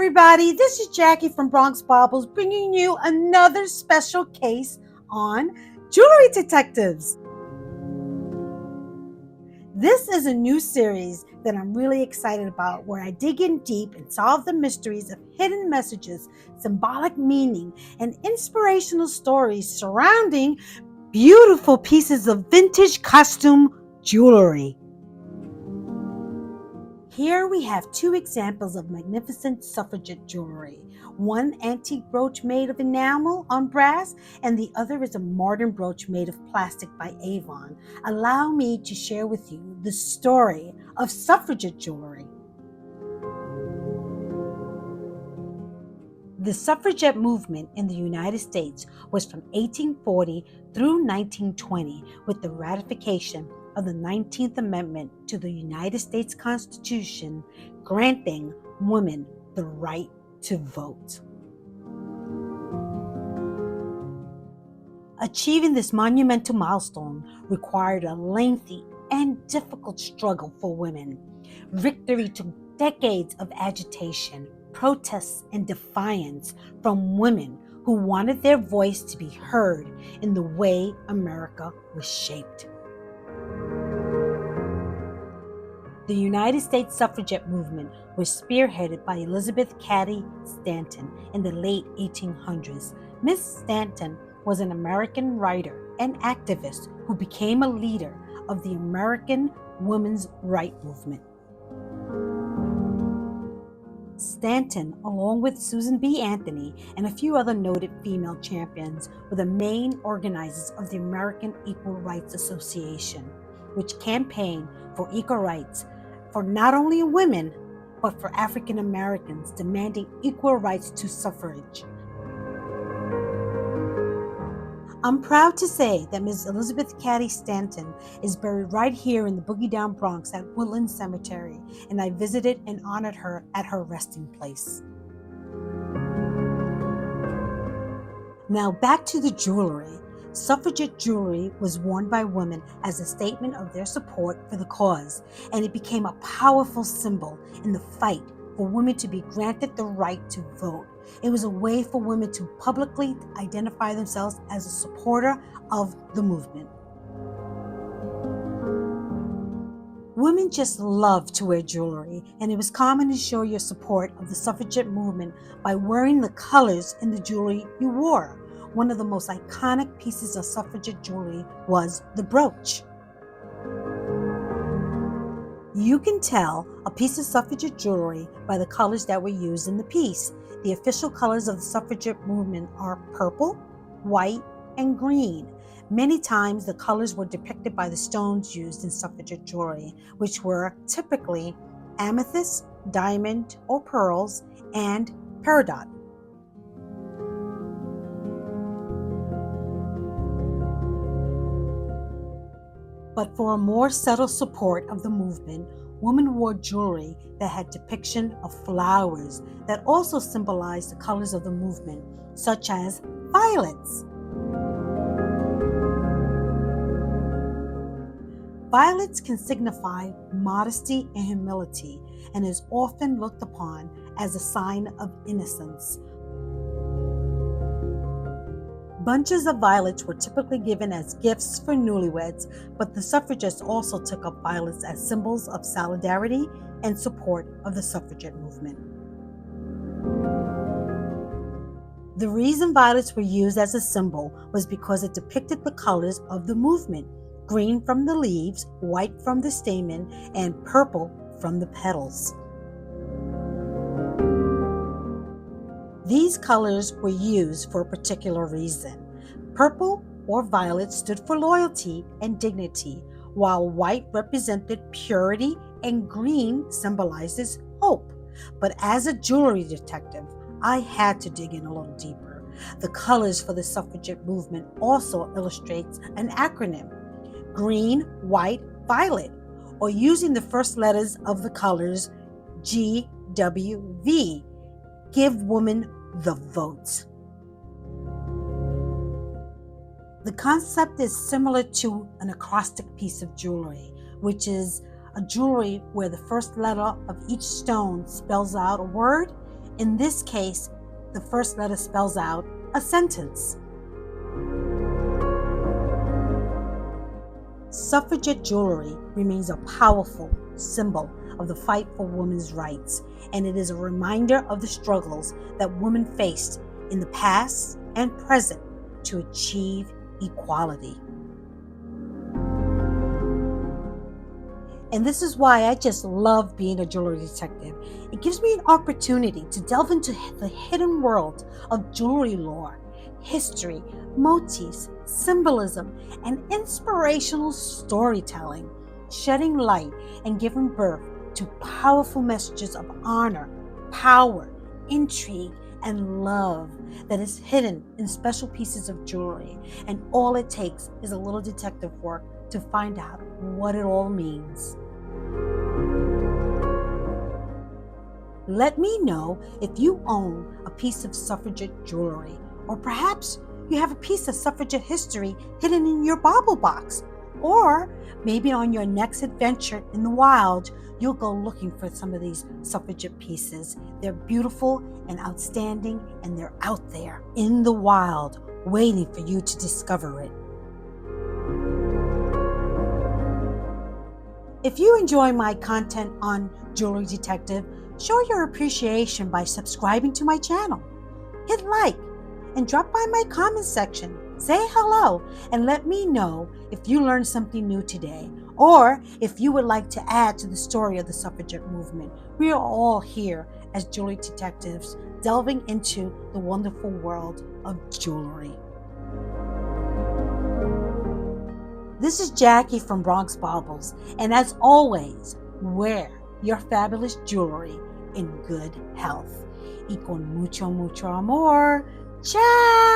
everybody. This is Jackie from Bronx Baubles bringing you another special case on jewelry detectives. This is a new series that I'm really excited about, where I dig in deep and solve the mysteries of hidden messages, symbolic meaning, and inspirational stories surrounding beautiful pieces of vintage costume jewelry. Here we have two examples of magnificent suffragette jewelry. One antique brooch made of enamel on brass, and the other is a modern brooch made of plastic by Avon. Allow me to share with you the story of suffragette jewelry. The suffragette movement in the United States was from 1840 through 1920, with the ratification of the 19th Amendment to the United States Constitution, granting women the right to vote. Achieving this monumental milestone required a lengthy and difficult struggle for women. Victory took decades of agitation, protests, and defiance from women who wanted their voice to be heard in the way America was shaped. The United States suffragette movement was spearheaded by Elizabeth Cady Stanton in the late 1800s. Miss Stanton was an American writer and activist who became a leader of the American women's rights movement. Stanton, along with Susan B. Anthony and a few other noted female champions, were the main organizers of the American Equal Rights Association, which campaigned for equal rights for not only women, but for African Americans, demanding equal rights to suffrage. I'm proud to say that Ms. Elizabeth Cady Stanton is buried right here in the Boogie Down Bronx at Woodland Cemetery, and I visited and honored her at her resting place. Now back to the jewelry. Suffragette jewelry was worn by women as a statement of their support for the cause, and it became a powerful symbol in the fight for women to be granted the right to vote. It was a way for women to publicly identify themselves as a supporter of the movement. Women just loved to wear jewelry, and it was common to show your support of the suffragette movement by wearing the colors in the jewelry you wore. One of the most iconic pieces of suffragette jewelry was the brooch. You can tell a piece of suffragette jewelry by the colors that were used in the piece. The official colors of the suffragette movement are purple, white, and green. Many times the colors were depicted by the stones used in suffragette jewelry, which were typically amethyst, diamond or pearls, and peridot. But for a more subtle support of the movement, women wore jewelry that had depiction of flowers that also symbolized the colors of the movement, such as violets. Violets can signify modesty and humility, and is often looked upon as a sign of innocence. Bunches of violets were typically given as gifts for newlyweds, but the suffragettes also took up violets as symbols of solidarity and support of the suffragette movement. The reason violets were used as a symbol was because it depicted the colors of the movement: green from the leaves, white from the stamen, and purple from the petals. These colors were used for a particular reason. Purple or violet stood for loyalty and dignity, while white represented purity and green symbolizes hope. But as a jewelry detective, I had to dig in a little deeper. The colors for the suffragette movement also illustrates an acronym: green, white, violet, or using the first letters of the colors GWV. Give women the vote. The concept is similar to an acrostic piece of jewelry, which is a jewelry where the first letter of each stone spells out a word In this case, the first letter spells out a sentence. Suffragette jewelry remains a powerful symbol of the fight for women's rights, and it is a reminder of the struggles that women faced in the past and present to achieve equality. And this is why I just love being a jewelry detective. It gives me an opportunity to delve into the hidden world of jewelry lore, history, motifs, symbolism, and inspirational storytelling, shedding light and giving birth to powerful messages of honor, power, intrigue, and love that is hidden in special pieces of jewelry. And all it takes is a little detective work to find out what it all means. Let me know if you own a piece of suffragette jewelry, or perhaps you have a piece of suffragette history hidden in your bauble box, or maybe on your next adventure in the wild, you'll go looking for some of these suffragette pieces. They're beautiful and outstanding, and they're out there in the wild, waiting for you to discover it. If you enjoy my content on Jewelry Detective, show your appreciation by subscribing to my channel. Hit like and drop by my comment section. Say hello and let me know if you learned something new today, or if you would like to add to the story of the suffragette movement. We are all here as jewelry detectives, delving into the wonderful world of jewelry. This is Jackie from Bronx Baubles, and as always, wear your fabulous jewelry in good health. Y con mucho, mucho amor. Ciao!